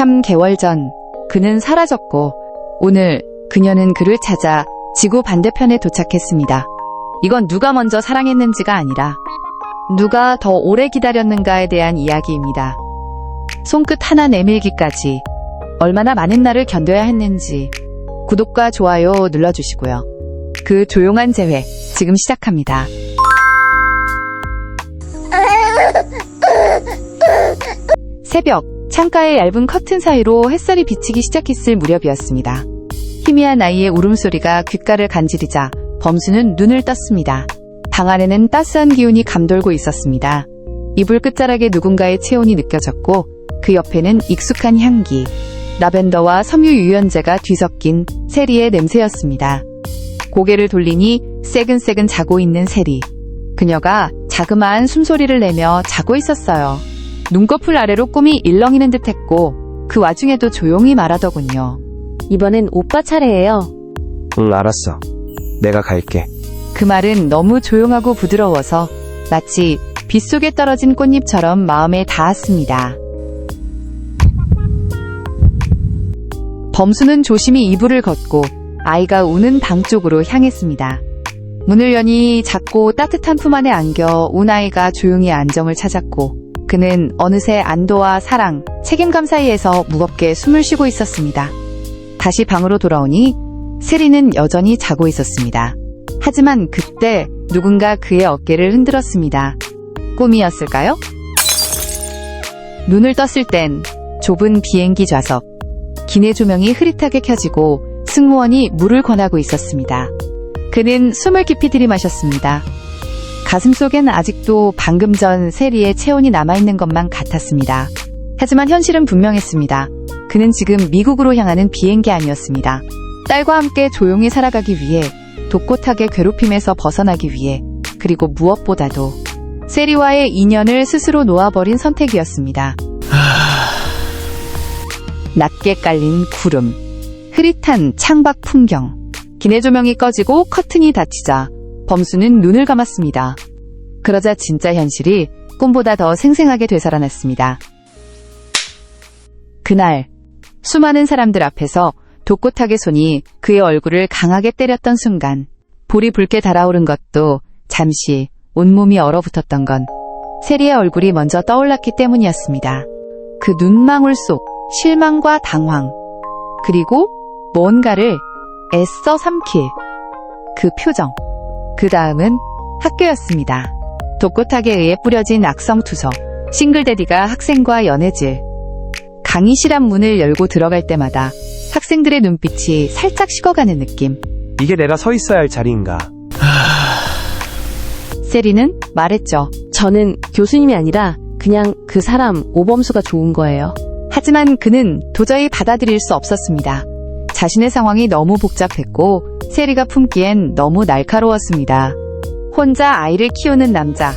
3개월 전 그는 사라졌고 오늘 그녀는 그를 찾아 지구 반대편에 도착했습니다. 이건 누가 먼저 사랑했는지가 아니라 누가 더 오래 기다렸는가에 대한 이야기입니다. 손끝 하나 내밀기까지 얼마나 많은 날을 견뎌야 했는지 구독과 좋아요 눌러주시고요. 그 조용한 재회 지금 시작합니다. 새벽 창가의 얇은 커튼 사이로 햇살이 비치기 시작했을 무렵이었습니다. 희미한 아이의 울음소리가 귓가를 간지리자 범수는 눈을 떴습니다. 방 안에는 따스한 기운이 감돌고 있었습니다. 이불 끝자락에 누군가의 체온이 느껴졌고 그 옆에는 익숙한 향기, 라벤더와 섬유 유연제가 뒤섞인 세리의 냄새였습니다. 고개를 돌리니 새근새근 자고 있는 세리. 그녀가 자그마한 숨소리를 내며 자고 있었어요. 눈꺼풀 아래로 꿈이 일렁이는 듯했고 그 와중에도 조용히 말하더군요. 이번엔 오빠 차례예요. 응, 알았어. 내가 갈게. 그 말은 너무 조용하고 부드러워서 마치 빗속에 떨어진 꽃잎처럼 마음에 닿았습니다. 범수는 조심히 이불을 걷고 아이가 우는 방 쪽으로 향했습니다. 문을 여니 작고 따뜻한 품 안에 안겨 운 아이가 조용히 안정을 찾았고 그는 어느새 안도와 사랑, 책임감 사이에서 무겁게 숨을 쉬고 있었습니다. 다시 방으로 돌아오니 세리는 여전히 자고 있었습니다. 하지만 그때 누군가 그의 어깨를 흔들었습니다. 꿈이었을까요? 눈을 떴을 땐 좁은 비행기 좌석, 기내 조명이 흐릿하게 켜지고 승무원이 물을 권하고 있었습니다. 그는 숨을 깊이 들이마셨습니다. 가슴속엔 아직도 방금 전 세리의 체온이 남아있는 것만 같았습니다. 하지만 현실은 분명했습니다. 그는 지금 미국으로 향하는 비행기 안이었습니다. 딸과 함께 조용히 살아가기 위해, 독고탁의 괴롭힘에서 벗어나기 위해, 그리고 무엇보다도 세리와의 인연을 스스로 놓아버린 선택이었습니다. 낮게 깔린 구름, 흐릿한 창밖 풍경, 기내 조명이 꺼지고 커튼이 닫히자 범수는 눈을 감았습니다. 그러자 진짜 현실이 꿈보다 더 생생하게 되살아났습니다. 그날 수많은 사람들 앞에서 독고탁의 손이 그의 얼굴을 강하게 때렸던 순간 볼이 붉게 달아오른 것도 잠시 온몸이 얼어붙었던 건 세리의 얼굴이 먼저 떠올랐기 때문이었습니다. 그 눈망울 속 실망과 당황, 그리고 뭔가를 애써 삼킬 그 표정. 그 다음은 학교였습니다. 독고탁에 의해 뿌려진 악성투서, 싱글데디가 학생과 연애질. 강의실 앞 문을 열고 들어갈 때마다 학생들의 눈빛이 살짝 식어가는 느낌. 이게 내가 서 있어야 할 자리인가? 세리는 말했죠. 저는 교수님이 아니라 그냥 그 사람 오범수가 좋은 거예요. 하지만 그는 도저히 받아들일 수 없었습니다. 자신의 상황이 너무 복잡했고 세리가 품기엔 너무 날카로웠습니다. 혼자 아이를 키우는 남자,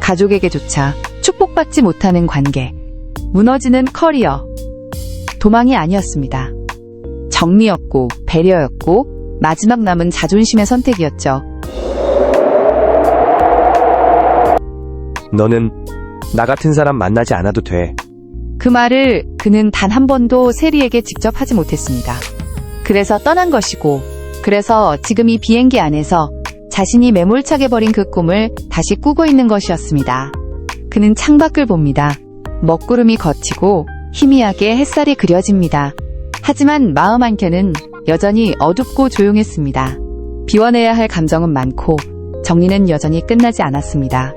가족에게조차 축복받지 못하는 관계, 무너지는 커리어. 도망이 아니었습니다. 정리였고 배려였고 마지막 남은 자존심의 선택이었죠. 너는 나 같은 사람 만나지 않아도 돼. 그 말을 그는 단 한 번도 세리에게 직접 하지 못했습니다. 그래서 떠난 것이고, 그래서 지금 이 비행기 안에서 자신이 매몰차게 버린 그 꿈을 다시 꾸고 있는 것이었습니다. 그는 창밖을 봅니다. 먹구름이 걷히고 희미하게 햇살이 그려집니다. 하지만 마음 한켠은 여전히 어둡고 조용했습니다. 비워내야 할 감정은 많고 정리는 여전히 끝나지 않았습니다.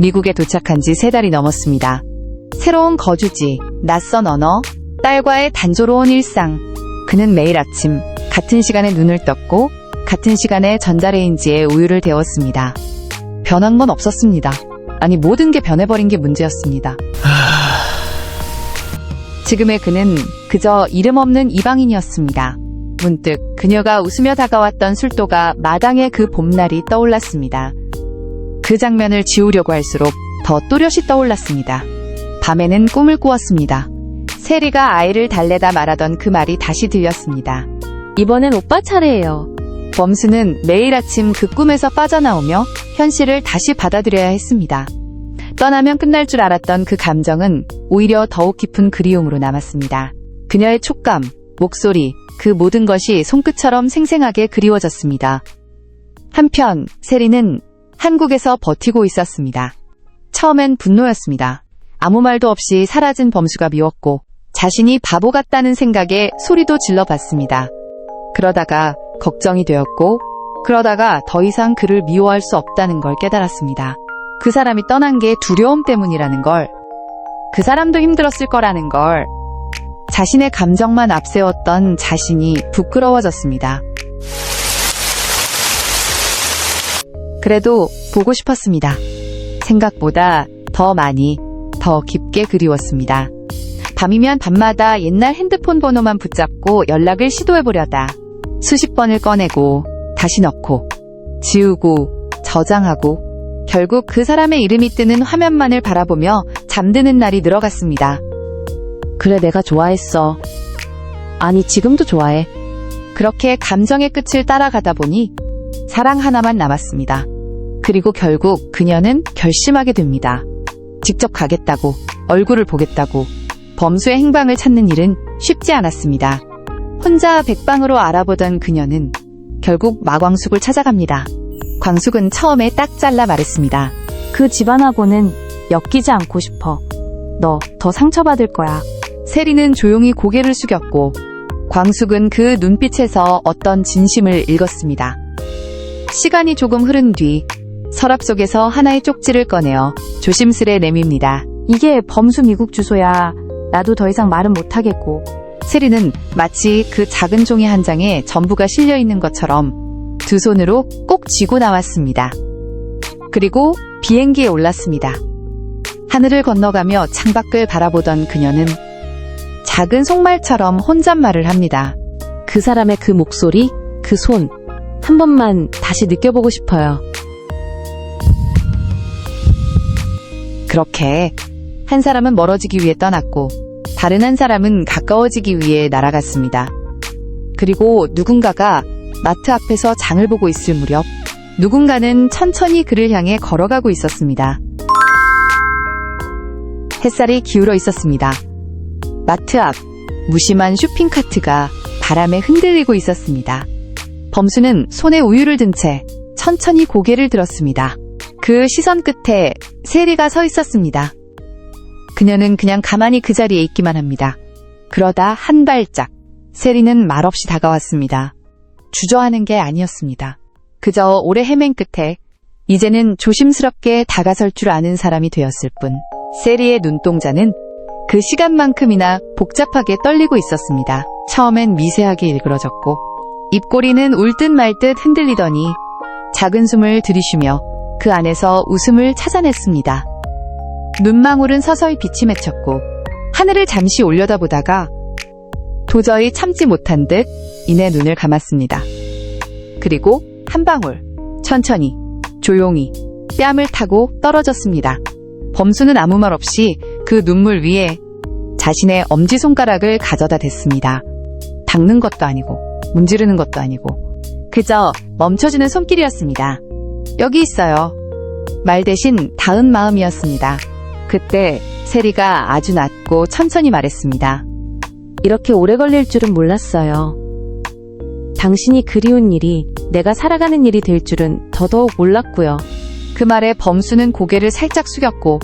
미국에 도착한 지 3달이 넘었습니다. 새로운 거주지, 낯선 언어, 딸과의 단조로운 일상. 그는 매일 아침 같은 시간에 눈을 떴고 같은 시간에 전자레인지에 우유를 데웠습니다. 변한 건 없었습니다. 아니, 모든 게 변해버린 게 문제였습니다. 지금의 그는 그저 이름 없는 이방인이었습니다. 문득 그녀가 웃으며 다가왔던 술도가 마당의 그 봄날이 떠올랐습니다. 그 장면을 지우려고 할수록 더 또렷이 떠올랐습니다. 밤에는 꿈을 꾸었습니다. 세리가 아이를 달래다 말하던 그 말이 다시 들렸습니다. 이번엔 오빠 차례예요. 범수는 매일 아침 그 꿈에서 빠져나오며 현실을 다시 받아들여야 했습니다. 떠나면 끝날 줄 알았던 그 감정은 오히려 더욱 깊은 그리움으로 남았습니다. 그녀의 촉감, 목소리, 그 모든 것이 손끝처럼 생생하게 그리워졌습니다. 한편 세리는 한국에서 버티고 있었습니다. 처음엔 분노였습니다. 아무 말도 없이 사라진 범수가 미웠고 자신이 바보 같다는 생각에 소리도 질러봤습니다. 그러다가 걱정이 되었고 그러다가 더 이상 그를 미워할 수 없다는 걸 깨달았습니다. 그 사람이 떠난 게 두려움 때문이라는 걸, 그 사람도 힘들었을 거라는 걸, 자신의 감정만 앞세웠던 자신이 부끄러워졌습니다. 그래도 보고 싶었습니다. 생각보다 더 많이, 더 깊게 그리웠습니다. 밤이면 밤마다 옛날 핸드폰 번호만 붙잡고 연락을 시도해보려다 수십 번을 꺼내고 다시 넣고 지우고 저장하고 결국 그 사람의 이름이 뜨는 화면만을 바라보며 잠드는 날이 늘어갔습니다. 그래, 내가 좋아했어. 아니, 지금도 좋아해. 그렇게 감정의 끝을 따라가다 보니 사랑 하나만 남았습니다. 그리고 결국 그녀는 결심하게 됩니다. 직접 가겠다고, 얼굴을 보겠다고. 범수의 행방을 찾는 일은 쉽지 않았습니다. 혼자 백방으로 알아보던 그녀는 결국 마광숙을 찾아갑니다. 광숙은 처음에 딱 잘라 말했습니다. 그 집안하고는 엮이지 않고 싶어. 너 더 상처받을 거야. 세리는 조용히 고개를 숙였고 광숙은 그 눈빛에서 어떤 진심을 읽었습니다. 시간이 조금 흐른 뒤 서랍 속에서 하나의 쪽지를 꺼내어 조심스레 내밉니다. 이게 범수 미국 주소야. 나도 더 이상 말은 못하겠고. 세리는 마치 그 작은 종이 한 장에 전부가 실려 있는 것처럼 두 손으로 꼭 쥐고 나왔습니다. 그리고 비행기에 올랐습니다. 하늘을 건너가며 창밖을 바라보던 그녀는 작은 속말처럼 혼잣말을 합니다. 그 사람의 그 목소리, 그 손, 한 번만 다시 느껴보고 싶어요. 그렇게 한 사람은 멀어지기 위해 떠났고 다른 한 사람은 가까워지기 위해 날아갔습니다. 그리고 누군가가 마트 앞에서 장을 보고 있을 무렵 누군가는 천천히 그를 향해 걸어가고 있었습니다. 햇살이 기울어 있었습니다. 마트 앞 무심한 쇼핑카트가 바람에 흔들리고 있었습니다. 범수는 손에 우유를 든 채 천천히 고개를 들었습니다. 그 시선 끝에 세리가 서 있었습니다. 그녀는 그냥 가만히 그 자리에 있기만 합니다. 그러다 한 발짝 세리는 말없이 다가왔습니다. 주저하는 게 아니었습니다. 그저 오래 헤맨 끝에 이제는 조심스럽게 다가설 줄 아는 사람이 되었을 뿐 세리의 눈동자는 그 시간만큼이나 복잡하게 떨리고 있었습니다. 처음엔 미세하게 일그러졌고 입꼬리는 울 듯 말 듯 흔들리더니 작은 숨을 들이쉬며 그 안에서 웃음을 찾아냈습니다. 눈망울은 서서히 빛이 맺혔고 하늘을 잠시 올려다보다가 도저히 참지 못한 듯 이내 눈을 감았습니다. 그리고 한 방울, 천천히, 조용히 뺨을 타고 떨어졌습니다. 범수는 아무 말 없이 그 눈물 위에 자신의 엄지손가락을 가져다 댔습니다. 닦는 것도 아니고 문지르는 것도 아니고 그저 멈춰지는 손길이었습니다. 여기 있어요. 말 대신 닿은 마음이었습니다. 그때 세리가 아주 낮고 천천히 말했습니다. 이렇게 오래 걸릴 줄은 몰랐어요. 당신이 그리운 일이 내가 살아가는 일이 될 줄은 더더욱 몰랐고요. 그 말에 범수는 고개를 살짝 숙였고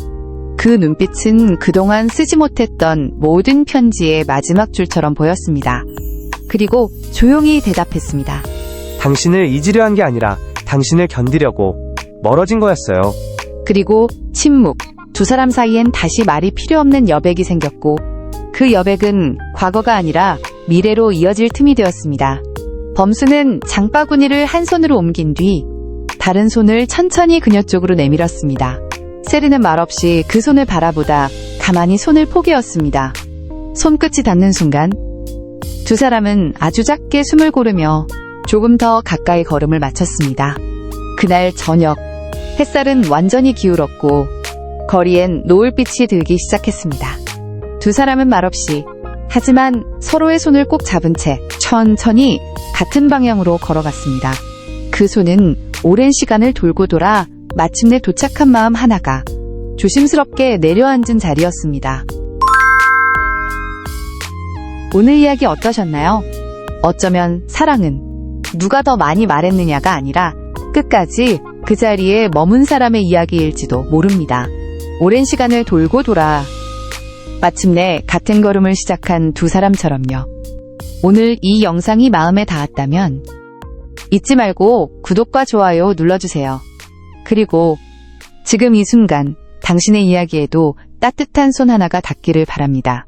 그 눈빛은 그동안 쓰지 못했던 모든 편지의 마지막 줄처럼 보였습니다. 그리고 조용히 대답했습니다. 당신을 잊으려 한 게 아니라 당신을 견디려고 멀어진 거였어요. 그리고 침묵. 두 사람 사이엔 다시 말이 필요 없는 여백이 생겼고 그 여백은 과거가 아니라 미래로 이어질 틈이 되었습니다. 범수는 장바구니를 한 손으로 옮긴 뒤 다른 손을 천천히 그녀 쪽으로 내밀었습니다. 세리는 말없이 그 손을 바라보다 가만히 손을 포개었습니다. 손끝이 닿는 순간 두 사람은 아주 작게 숨을 고르며 조금 더 가까이 걸음을 마쳤습니다. 그날 저녁 햇살은 완전히 기울었고 거리엔 노을빛이 들기 시작했습니다. 두 사람은 말없이 하지만 서로의 손을 꼭 잡은 채 천천히 같은 방향으로 걸어갔습니다. 그 손은 오랜 시간을 돌고 돌아 마침내 도착한 마음 하나가 조심스럽게 내려앉은 자리였습니다. 오늘 이야기 어떠셨나요? 어쩌면 사랑은 누가 더 많이 말했느냐가 아니라 끝까지 그 자리에 머문 사람의 이야기일지도 모릅니다. 오랜 시간을 돌고 돌아 마침내 같은 걸음을 시작한 두 사람처럼요. 오늘 이 영상이 마음에 닿았다면 잊지 말고 구독과 좋아요 눌러주세요. 그리고 지금 이 순간 당신의 이야기에도 따뜻한 손 하나가 닿기를 바랍니다.